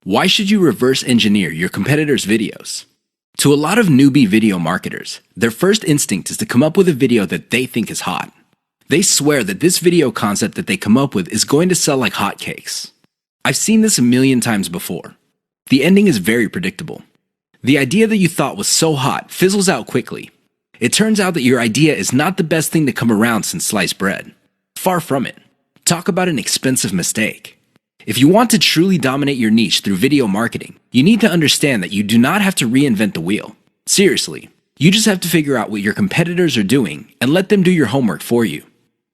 Why should you reverse engineer your competitors' videos? To a lot of newbie video marketers, their first instinct is to come up with a video that they think is hot. They swear that this video concept that they come up with is going to sell like hotcakes. I've seen this a million times before. The ending is very predictable. The idea that you thought was so hot fizzles out quickly. It turns out that your idea is not the best thing to come around since sliced bread. Far from it. Talk about an expensive mistake. If you want to truly dominate your niche through video marketing, you need to understand that you do not have to reinvent the wheel. Seriously, you just have to figure out what your competitors are doing and let them do your homework for you.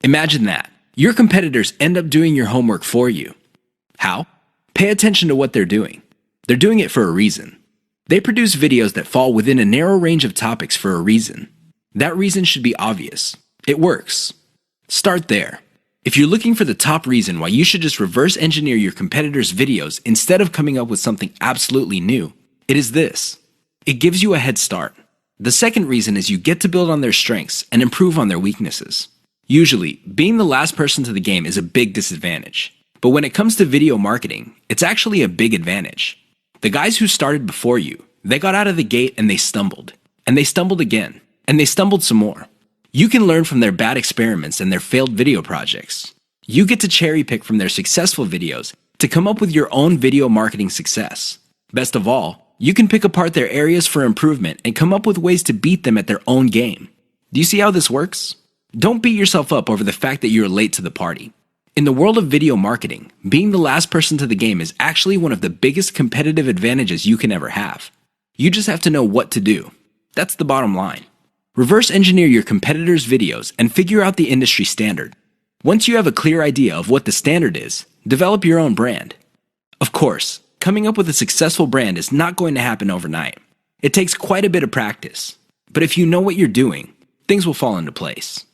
Imagine that. Your competitors end up doing your homework for you. How? Pay attention to what they're doing. They're doing it for a reason. They produce videos that fall within a narrow range of topics for a reason. That reason should be obvious. It works. Start there. If you're looking for the top reason why you should just reverse engineer your competitors' videos instead of coming up with something absolutely new, it is this. It gives you a head start. The second reason is you get to build on their strengths and improve on their weaknesses. Usually, being the last person to the game is a big disadvantage. But when it comes to video marketing, it's actually a big advantage. The guys who started before you, they got out of the gate and they stumbled. And they stumbled again. And they stumbled some more. You can learn from their bad experiments and their failed video projects. You get to cherry pick from their successful videos to come up with your own video marketing success. Best of all, you can pick apart their areas for improvement and come up with ways to beat them at their own game. Do you see how this works? Don't beat yourself up over the fact that you're late to the party. In the world of video marketing, being the last person to the game is actually one of the biggest competitive advantages you can ever have. You just have to know what to do. That's the bottom line. Reverse engineer your competitors' videos and figure out the industry standard. Once you have a clear idea of what the standard is, develop your own brand. Of course, coming up with a successful brand is not going to happen overnight. It takes quite a bit of practice. But if you know what you're doing, things will fall into place.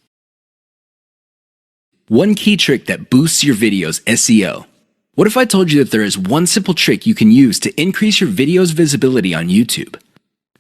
One key trick that boosts your video's SEO. What if I told you that there is one simple trick you can use to increase your video's visibility on YouTube?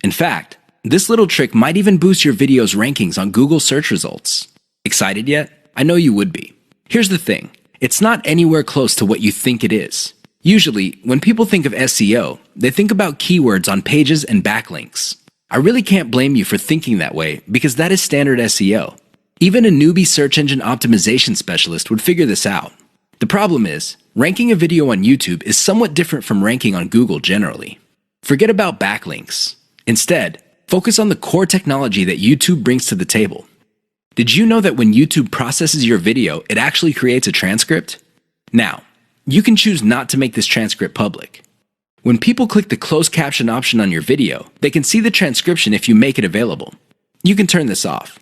In fact, this little trick might even boost your video's rankings on Google search results. Excited yet? I know you would be. Here's the thing. It's not anywhere close to what you think it is. Usually, when people think of SEO, they think about keywords on pages and backlinks. I really can't blame you for thinking that way because that is standard SEO. Even a newbie search engine optimization specialist would figure this out. The problem is, ranking a video on YouTube is somewhat different from ranking on Google generally. Forget about backlinks. Instead, focus on the core technology that YouTube brings to the table. Did you know that when YouTube processes your video, it actually creates a transcript? Now, you can choose not to make this transcript public. When people click the closed caption option on your video, they can see the transcription if you make it available. You can turn this off.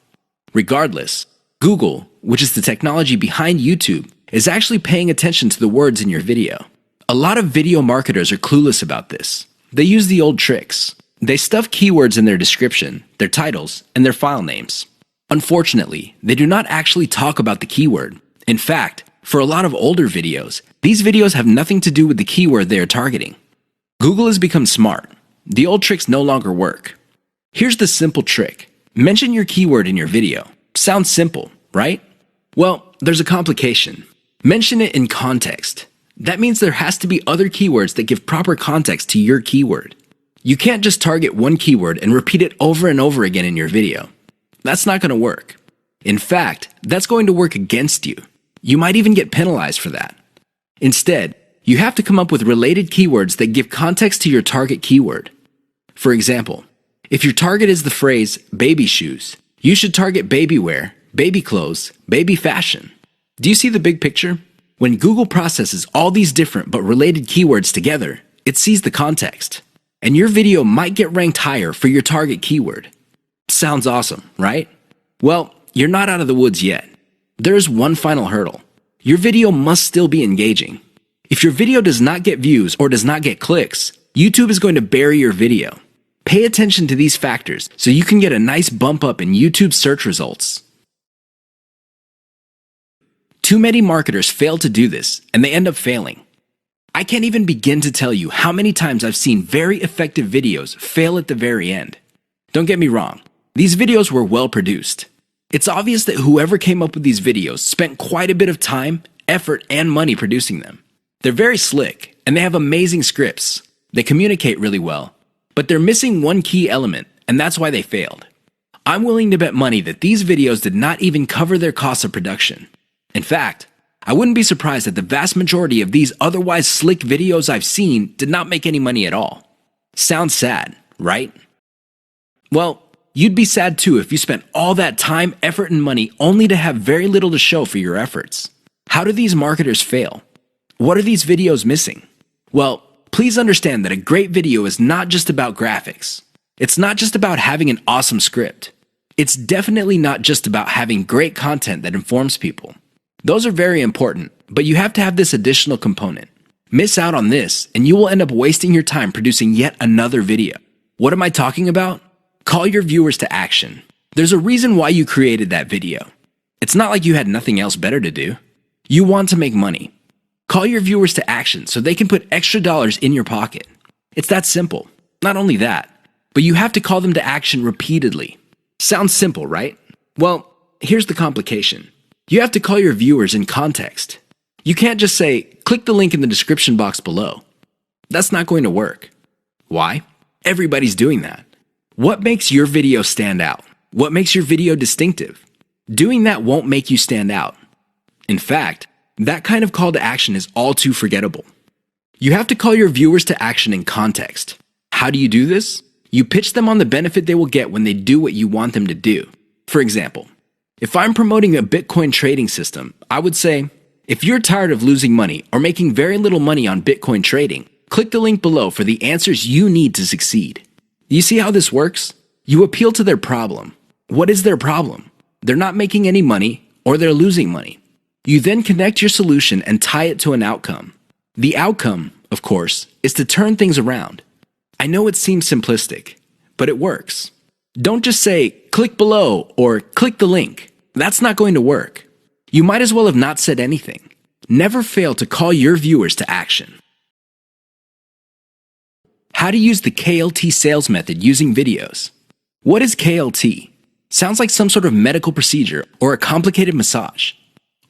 Regardless, Google, which is the technology behind YouTube, is actually paying attention to the words in your video. A lot of video marketers are clueless about this. They use the old tricks. They stuff keywords in their description, their titles, and their file names. Unfortunately, they do not actually talk about the keyword. In fact, for a lot of older videos, these videos have nothing to do with the keyword they are targeting. Google has become smart. The old tricks no longer work. Here's the simple trick. Mention your keyword in your video. Sounds simple, right? Well, there's a complication. Mention it in context. That means there has to be other keywords that give proper context to your keyword. You can't just target one keyword and repeat it over and over again in your video. That's not going to work. In fact, that's going to work against you. You might even get penalized for that. Instead, you have to come up with related keywords that give context to your target keyword. For example, if your target is the phrase baby shoes, you should target baby wear, baby clothes, baby fashion. Do you see the big picture? When Google processes all these different but related keywords together, it sees the context. And your video might get ranked higher for your target keyword. Sounds awesome, right? Well, you're not out of the woods yet. There is one final hurdle. Your video must still be engaging. If your video does not get views or does not get clicks, YouTube is going to bury your video. Pay attention to these factors so you can get a nice bump up in YouTube search results. Too many marketers fail to do this, and they end up failing. I can't even begin to tell you how many times I've seen very effective videos fail at the very end. Don't get me wrong, these videos were well produced. It's obvious that whoever came up with these videos spent quite a bit of time, effort, and money producing them. They're very slick, and they have amazing scripts. They communicate really well, but they're missing one key element, and that's why they failed. I'm willing to bet money that these videos did not even cover their costs of production. In fact, I wouldn't be surprised that the vast majority of these otherwise slick videos I've seen did not make any money at all. Sounds sad, right? Well, you'd be sad too if you spent all that time, effort, and money only to have very little to show for your efforts. How do these marketers fail? What are these videos missing? Well, please understand that a great video is not just about graphics. It's not just about having an awesome script. It's definitely not just about having great content that informs people. Those are very important, but you have to have this additional component. Miss out on this, and you will end up wasting your time producing yet another video. What am I talking about? Call your viewers to action. There's a reason why you created that video. It's not like you had nothing else better to do. You want to make money. Call your viewers to action so they can put extra dollars in your pocket. It's that simple. Not only that, but you have to call them to action repeatedly. Sounds simple, right? Well, here's the complication. You have to call your viewers in context. You can't just say, click the link in the description box below. That's not going to work. Why? Everybody's doing that. What makes your video stand out? What makes your video distinctive? Doing that won't make you stand out. In fact, that kind of call to action is all too forgettable. You have to call your viewers to action in context. How do you do this? You pitch them on the benefit they will get when they do what you want them to do. For example, if I'm promoting a Bitcoin trading system, I would say, if you're tired of losing money or making very little money on Bitcoin trading, click the link below for the answers you need to succeed. You see how this works? You appeal to their problem. What is their problem? They're not making any money or they're losing money. You then connect your solution and tie it to an outcome. The outcome, of course, is to turn things around. I know it seems simplistic, but it works. Don't just say, click below or click the link. That's not going to work. You might as well have not said anything. Never fail to call your viewers to action. How to use the KLT sales method using videos. What is KLT? Sounds like some sort of medical procedure or a complicated massage.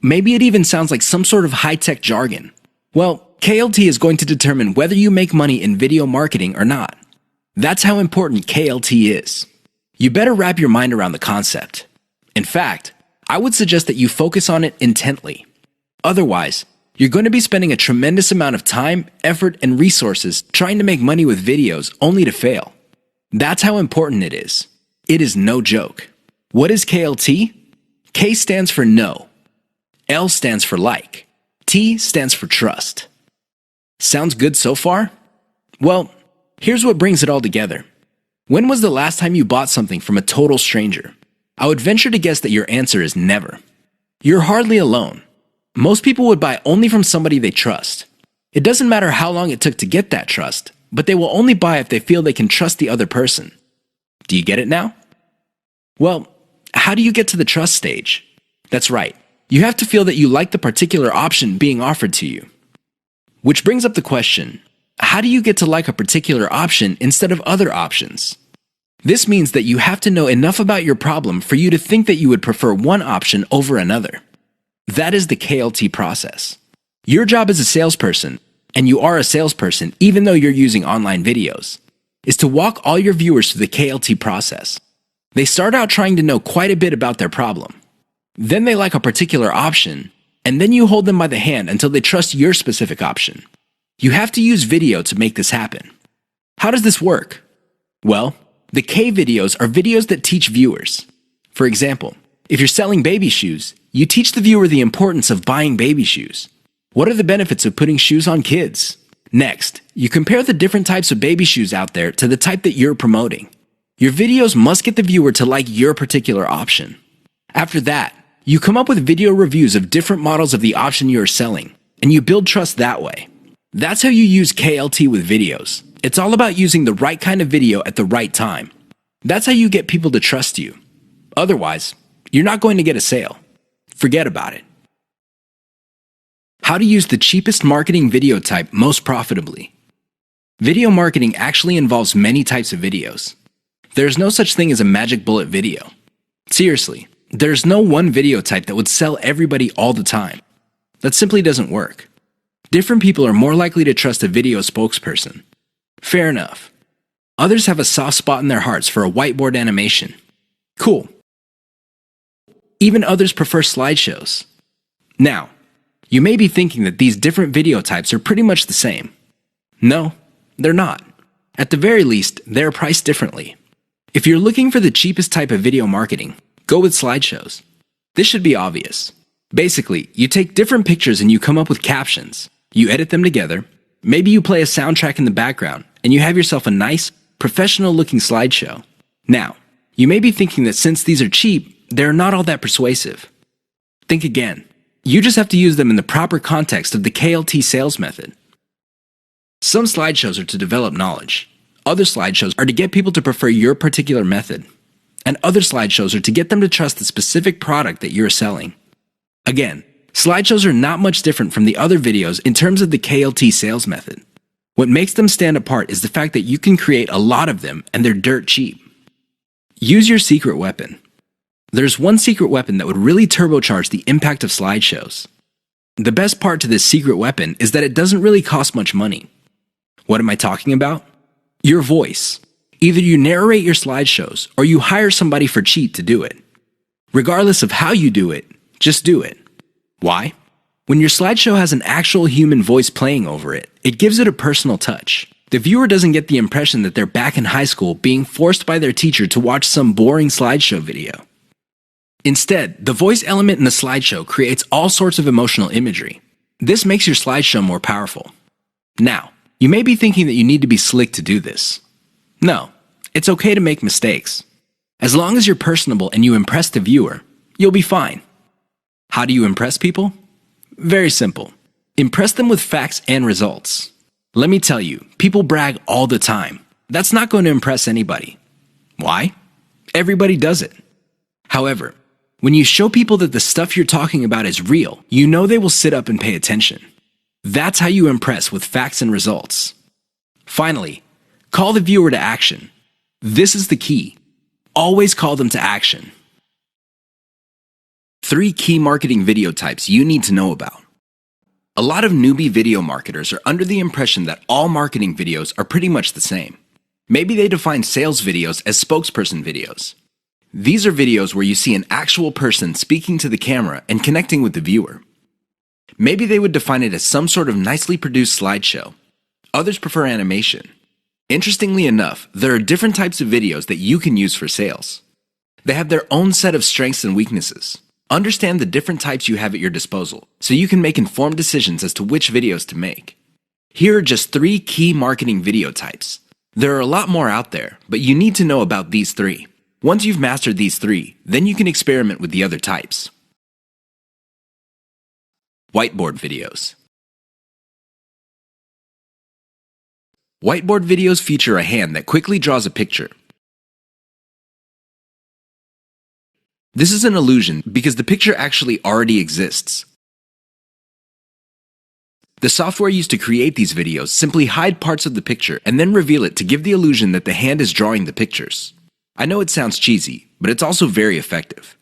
Maybe it even sounds like some sort of high-tech jargon. Well, KLT is going to determine whether you make money in video marketing or not. That's how important KLT is. You better wrap your mind around the concept. In fact, I would suggest that you focus on it intently. Otherwise, you're going to be spending a tremendous amount of time, effort, and resources trying to make money with videos only to fail. That's how important it is. It is no joke. What is KLT? K stands for no. L stands for like. T stands for trust. Sounds good so far? Well, here's what brings it all together. When was the last time you bought something from a total stranger? I would venture to guess that your answer is never. You're hardly alone. Most people would buy only from somebody they trust. It doesn't matter how long it took to get that trust, but they will only buy if they feel they can trust the other person. Do you get it now? Well, how do you get to the trust stage? That's right. You have to feel that you like the particular option being offered to you. Which brings up the question, how do you get to like a particular option instead of other options? This means that you have to know enough about your problem for you to think that you would prefer one option over another. That is the KLT process. Your job as a salesperson, and you are a salesperson even though you're using online videos, is to walk all your viewers through the KLT process. They start out trying to know quite a bit about their problem. Then they like a particular option, and then you hold them by the hand until they trust your specific option. You have to use video to make this happen. How does this work? Well, the K videos are videos that teach viewers. For example, if you're selling baby shoes, you teach the viewer the importance of buying baby shoes. What are the benefits of putting shoes on kids? Next, you compare the different types of baby shoes out there to the type that you're promoting. Your videos must get the viewer to like your particular option. After that, you come up with video reviews of different models of the option you are selling, and you build trust that way. That's how you use KLT with videos. It's all about using the right kind of video at the right time. That's how you get people to trust you. Otherwise, you're not going to get a sale. Forget about it. How to use the cheapest marketing video type most profitably. Video marketing actually involves many types of videos. There's no such thing as a magic bullet video. Seriously, there's no one video type that would sell everybody all the time. That simply doesn't work. Different people are more likely to trust a video spokesperson. Fair enough. Others have a soft spot in their hearts for a whiteboard animation. Cool. Even others prefer slideshows. Now, you may be thinking that these different video types are pretty much the same. No, they're not. At the very least, they're priced differently. If you're looking for the cheapest type of video marketing, go with slideshows. This should be obvious. Basically, you take different pictures and you come up with captions. You edit them together. Maybe you play a soundtrack in the background and you have yourself a nice, professional-looking slideshow. Now, you may be thinking that since these are cheap, they're not all that persuasive. Think again. You just have to use them in the proper context of the KLT sales method. Some slideshows are to develop knowledge. Other slideshows are to get people to prefer your particular method. And other slideshows are to get them to trust the specific product that you're selling. Again, slideshows are not much different from the other videos in terms of the KLT sales method. What makes them stand apart is the fact that you can create a lot of them and they're dirt cheap. Use your secret weapon. There's one secret weapon that would really turbocharge the impact of slideshows. The best part to this secret weapon is that it doesn't really cost much money. What am I talking about? Your voice. Either you narrate your slideshows or you hire somebody for cheap to do it. Regardless of how you do it, just do it. Why? When your slideshow has an actual human voice playing over it, it gives it a personal touch. The viewer doesn't get the impression that they're back in high school being forced by their teacher to watch some boring slideshow video. Instead, the voice element in the slideshow creates all sorts of emotional imagery. This makes your slideshow more powerful. Now, you may be thinking that you need to be slick to do this. No, it's okay to make mistakes. As long as you're personable and you impress the viewer, you'll be fine. How do you impress people? Very simple. Impress them with facts and results. Let me tell you, people brag all the time. That's not going to impress anybody. Why? Everybody does it. However, when you show people that the stuff you're talking about is real, you know they will sit up and pay attention. That's how you impress with facts and results. Finally, call the viewer to action. This is the key. Always call them to action. 3 key marketing video types you need to know about. A lot of newbie video marketers are under the impression that all marketing videos are pretty much the same. Maybe they define sales videos as spokesperson videos. These are videos where you see an actual person speaking to the camera and connecting with the viewer. Maybe they would define it as some sort of nicely produced slideshow. Others prefer animation. Interestingly enough, there are different types of videos that you can use for sales. They have their own set of strengths and weaknesses. Understand the different types you have at your disposal so you can make informed decisions as to which videos to make. Here are just 3 key marketing video types. There are a lot more out there, but you need to know about these 3. Once you've mastered these 3, then you can experiment with the other types. Whiteboard videos. Whiteboard videos feature a hand that quickly draws a picture. This is an illusion because the picture actually already exists. The software used to create these videos simply hide parts of the picture and then reveal it to give the illusion that the hand is drawing the pictures. I know it sounds cheesy, but it's also very effective.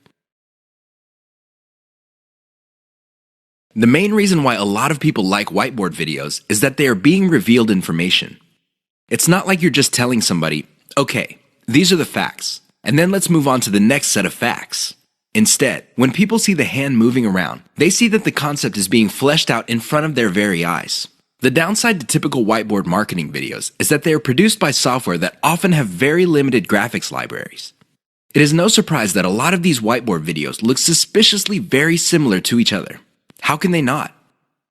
The main reason why a lot of people like whiteboard videos is that they are being revealed information. It's not like you're just telling somebody, okay, these are the facts, and then let's move on to the next set of facts. Instead, when people see the hand moving around, they see that the concept is being fleshed out in front of their very eyes. The downside to typical whiteboard marketing videos is that they are produced by software that often have very limited graphics libraries. It is no surprise that a lot of these whiteboard videos look suspiciously very similar to each other. How can they not?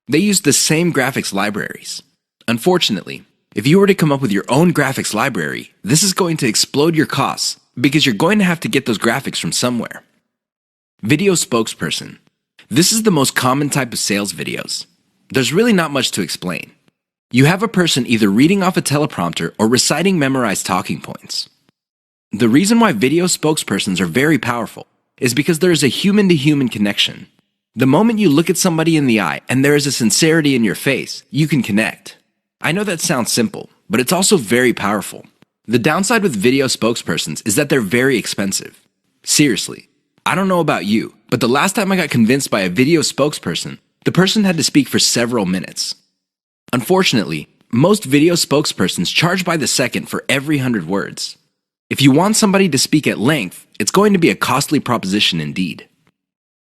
They use the same graphics libraries. Unfortunately, if you were to come up with your own graphics library, this is going to explode your costs because you're going to have to get those graphics from somewhere. Video spokesperson. This is the most common type of sales videos. There's really not much to explain. You have a person either reading off a teleprompter or reciting memorized talking points. The reason why video spokespersons are very powerful is because there is a human-to-human connection. The moment you look at somebody in the eye and there is a sincerity in your face, you can connect. I know that sounds simple, but it's also very powerful. The downside with video spokespersons is that they're very expensive. Seriously, I don't know about you, but the last time I got convinced by a video spokesperson, the person had to speak for several minutes. Unfortunately, most video spokespersons charge by the second for every 100 words. If you want somebody to speak at length, it's going to be a costly proposition indeed.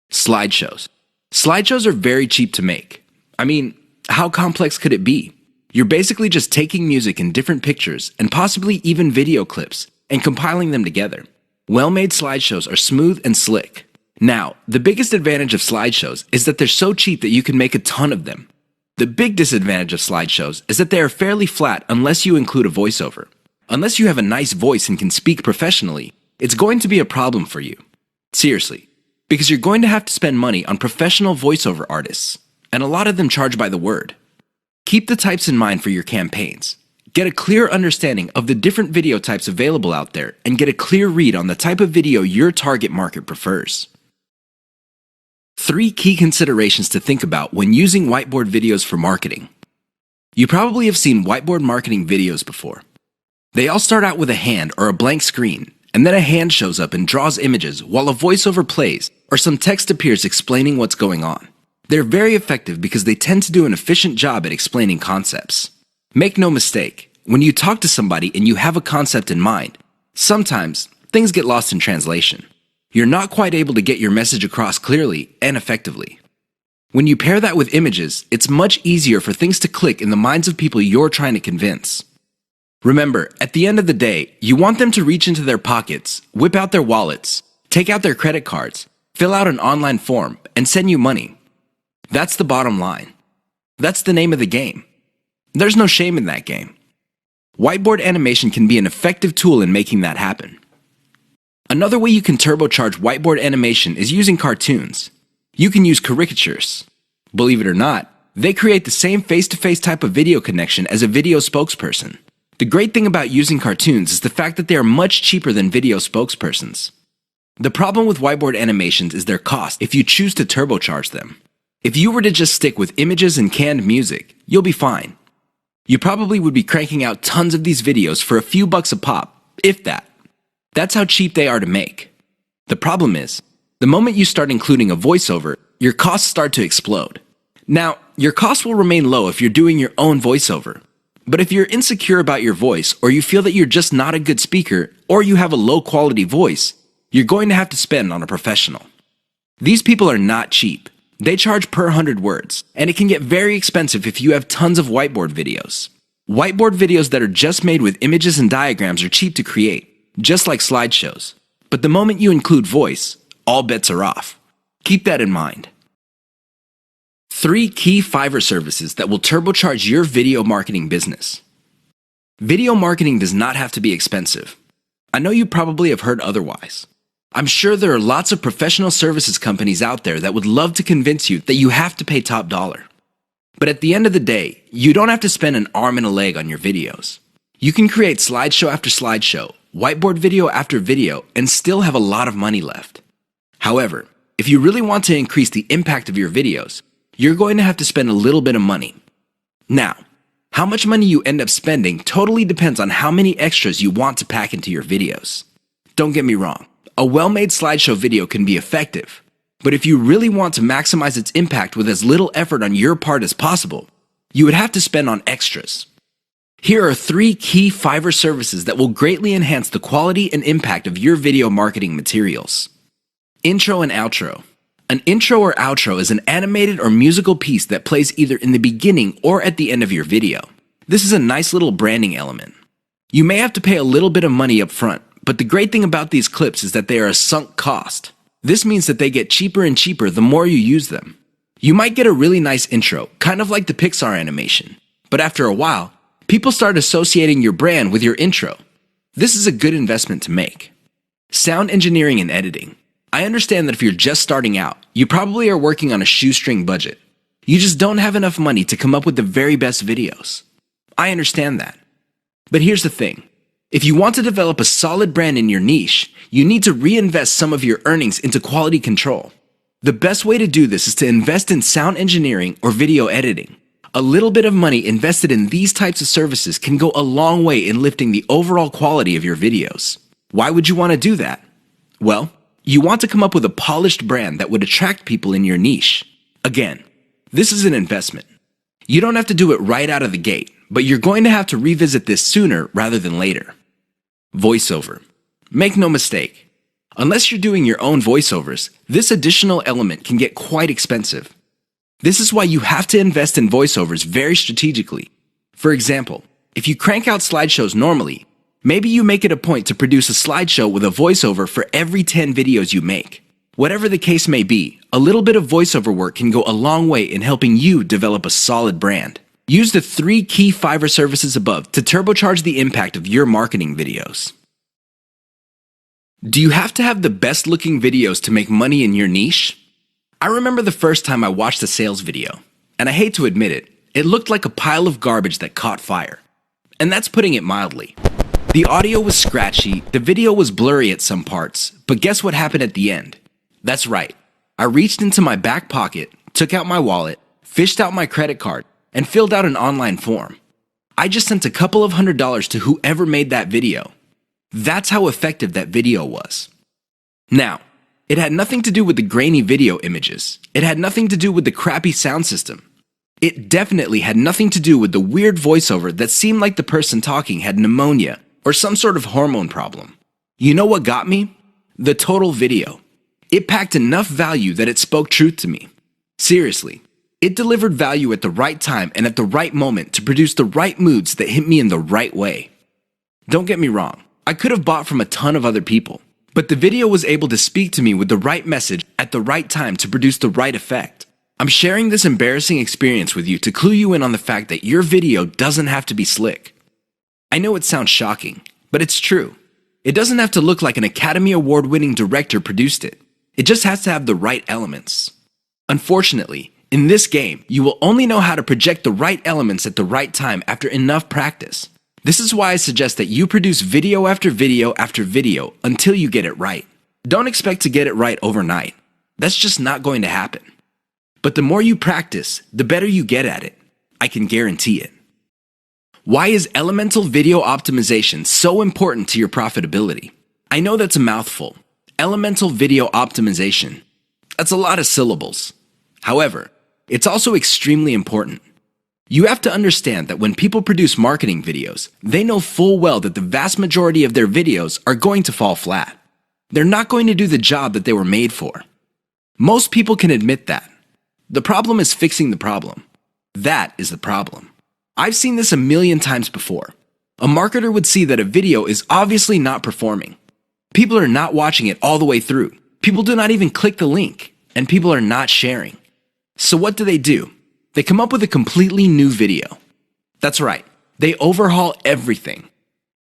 Slideshows. Slideshows are very cheap to make. I mean, how complex could it be? You're basically just taking music in different pictures and possibly even video clips and compiling them together. Well-made slideshows are smooth and slick. Now, the biggest advantage of slideshows is that they're so cheap that you can make a ton of them. The big disadvantage of slideshows is that they are fairly flat unless you include a voiceover. Unless you have a nice voice and can speak professionally, it's going to be a problem for you. Seriously, because you're going to have to spend money on professional voiceover artists, and a lot of them charge by the word. Keep the types in mind for your campaigns. Get a clear understanding of the different video types available out there and get a clear read on the type of video your target market prefers. 3 key considerations to think about when using whiteboard videos for marketing. You probably have seen whiteboard marketing videos before. They all start out with a hand or a blank screen, and then a hand shows up and draws images while a voiceover plays or some text appears explaining what's going on. They're very effective because they tend to do an efficient job at explaining concepts. Make no mistake, when you talk to somebody and you have a concept in mind, sometimes things get lost in translation. You're not quite able to get your message across clearly and effectively. When you pair that with images, it's much easier for things to click in the minds of people you're trying to convince. Remember, at the end of the day, you want them to reach into their pockets, whip out their wallets, take out their credit cards, fill out an online form, and send you money. That's the bottom line. That's the name of the game. There's no shame in that game. Whiteboard animation can be an effective tool in making that happen. Another way you can turbocharge whiteboard animation is using cartoons. You can use caricatures. Believe it or not, they create the same face-to-face type of video connection as a video spokesperson. The great thing about using cartoons is the fact that they are much cheaper than video spokespersons. The problem with whiteboard animations is their cost if you choose to turbocharge them. If you were to just stick with images and canned music, you'll be fine. You probably would be cranking out tons of these videos for a few bucks a pop, if that. That's how cheap they are to make. The problem is, the moment you start including a voiceover, your costs start to explode. Now, your costs will remain low if you're doing your own voiceover. But if you're insecure about your voice, or you feel that you're just not a good speaker, or you have a low quality voice, you're going to have to spend on a professional. These people are not cheap. They charge per 100 words, and it can get very expensive if you have tons of whiteboard videos. Whiteboard videos that are just made with images and diagrams are cheap to create, just like slideshows. But the moment you include voice, all bets are off. Keep that in mind. 3 key Fiverr services that will turbocharge your video marketing business. Video marketing does not have to be expensive. I know you probably have heard otherwise. I'm sure there are lots of professional services companies out there that would love to convince you that you have to pay top dollar. But at the end of the day, you don't have to spend an arm and a leg on your videos. You can create slideshow after slideshow, whiteboard video after video, and still have a lot of money left. However, if you really want to increase the impact of your videos, you're going to have to spend a little bit of money. Now, how much money you end up spending totally depends on how many extras you want to pack into your videos. Don't get me wrong, a well-made slideshow video can be effective, but if you really want to maximize its impact with as little effort on your part as possible, you would have to spend on extras. Here are 3 key Fiverr services that will greatly enhance the quality and impact of your video marketing materials. Intro and outro. An intro or outro is an animated or musical piece that plays either in the beginning or at the end of your video. This is a nice little branding element. You may have to pay a little bit of money up front, but the great thing about these clips is that they are a sunk cost. This means that they get cheaper and cheaper the more you use them. You might get a really nice intro, kind of like the Pixar animation, but after a while, people start associating your brand with your intro. This is a good investment to make. Sound engineering and editing. I understand that if you're just starting out, you probably are working on a shoestring budget. You just don't have enough money to come up with the very best videos. I understand that. But here's the thing. If you want to develop a solid brand in your niche, you need to reinvest some of your earnings into quality control. The best way to do this is to invest in sound engineering or video editing. A little bit of money invested in these types of services can go a long way in lifting the overall quality of your videos. Why would you want to do that? Well, you want to come up with a polished brand that would attract people in your niche. Again, this is an investment. You don't have to do it right out of the gate, but you're going to have to revisit this sooner rather than later. Voiceover. Make no mistake. Unless you're doing your own voiceovers, this additional element can get quite expensive. This is why you have to invest in voiceovers very strategically. For example, if you crank out slideshows normally, maybe you make it a point to produce a slideshow with a voiceover for every 10 videos you make. Whatever the case may be, a little bit of voiceover work can go a long way in helping you develop a solid brand. Use the 3 key Fiverr services above to turbocharge the impact of your marketing videos. Do you have to have the best looking videos to make money in your niche? I remember the first time I watched a sales video, and I hate to admit it, it looked like a pile of garbage that caught fire. And that's putting it mildly. The audio was scratchy, the video was blurry at some parts, but guess what happened at the end? That's right. I reached into my back pocket, took out my wallet, fished out my credit card, and filled out an online form. I just sent a couple of $100s to whoever made that video. That's how effective that video was. Now, it had nothing to do with the grainy video images. It had nothing to do with the crappy sound system. It definitely had nothing to do with the weird voiceover that seemed like the person talking had pneumonia or some sort of hormone problem. You know what got me? The total video. It packed enough value that it spoke truth to me. Seriously, it delivered value at the right time and at the right moment to produce the right moods that hit me in the right way. Don't get me wrong, I could have bought from a ton of other people, but the video was able to speak to me with the right message at the right time to produce the right effect. I'm sharing this embarrassing experience with you to clue you in on the fact that your video doesn't have to be slick. I know it sounds shocking, but it's true. It doesn't have to look like an Academy Award-winning director produced it. It just has to have the right elements. Unfortunately, in this game, you will only know how to project the right elements at the right time after enough practice. This is why I suggest that you produce video after video after video until you get it right. Don't expect to get it right overnight. That's just not going to happen. But the more you practice, the better you get at it. I can guarantee it. Why is elemental video optimization so important to your profitability? I know that's a mouthful. Elemental video optimization. That's a lot of syllables. However, it's also extremely important. You have to understand that when people produce marketing videos, they know full well that the vast majority of their videos are going to fall flat. They're not going to do the job that they were made for. Most people can admit that. The problem is fixing the problem. That is the problem. I've seen this a million times before. A marketer would see that a video is obviously not performing. People are not watching it all the way through. People do not even click the link, and people are not sharing. So what do? They come up with a completely new video. That's right, they overhaul everything.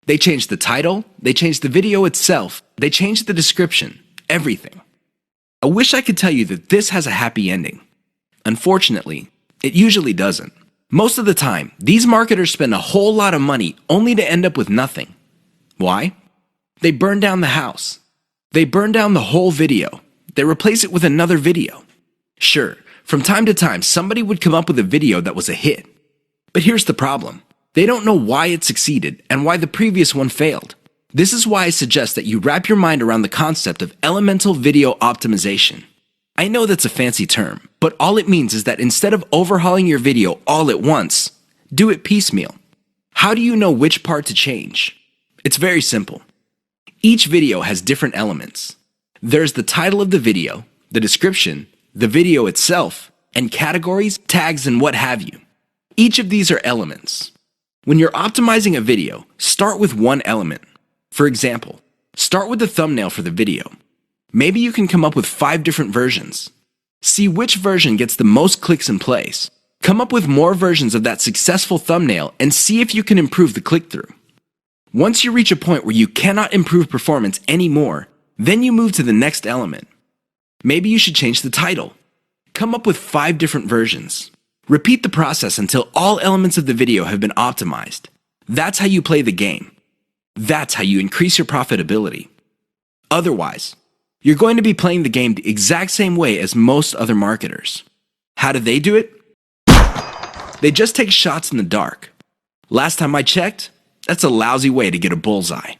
They change the title, they change the video itself, they change the description, everything. I wish I could tell you that this has a happy ending. Unfortunately, it usually doesn't. Most of the time, these marketers spend a whole lot of money only to end up with nothing. Why? They burn down the house. They burn down the whole video. They replace it with another video. Sure, from time to time, somebody would come up with a video that was a hit. But here's the problem. They don't know why it succeeded and why the previous one failed. This is why I suggest that you wrap your mind around the concept of elemental video optimization. I know that's a fancy term, but all it means is that instead of overhauling your video all at once, do it piecemeal. How do you know which part to change? It's very simple. Each video has different elements. There's the title of the video, the description, the video itself, and categories, tags, and what have you. Each of these are elements. When you're optimizing a video, start with one element. For example, start with the thumbnail for the video. Maybe you can come up with 5 different versions. See which version gets the most clicks and plays. Come up with more versions of that successful thumbnail and see if you can improve the click-through. Once you reach a point where you cannot improve performance anymore, then you move to the next element. Maybe you should change the title. Come up with 5 different versions. Repeat the process until all elements of the video have been optimized. That's how you play the game. That's how you increase your profitability. Otherwise, you're going to be playing the game the exact same way as most other marketers. How do they do it? They just take shots in the dark. Last time I checked, that's a lousy way to get a bullseye.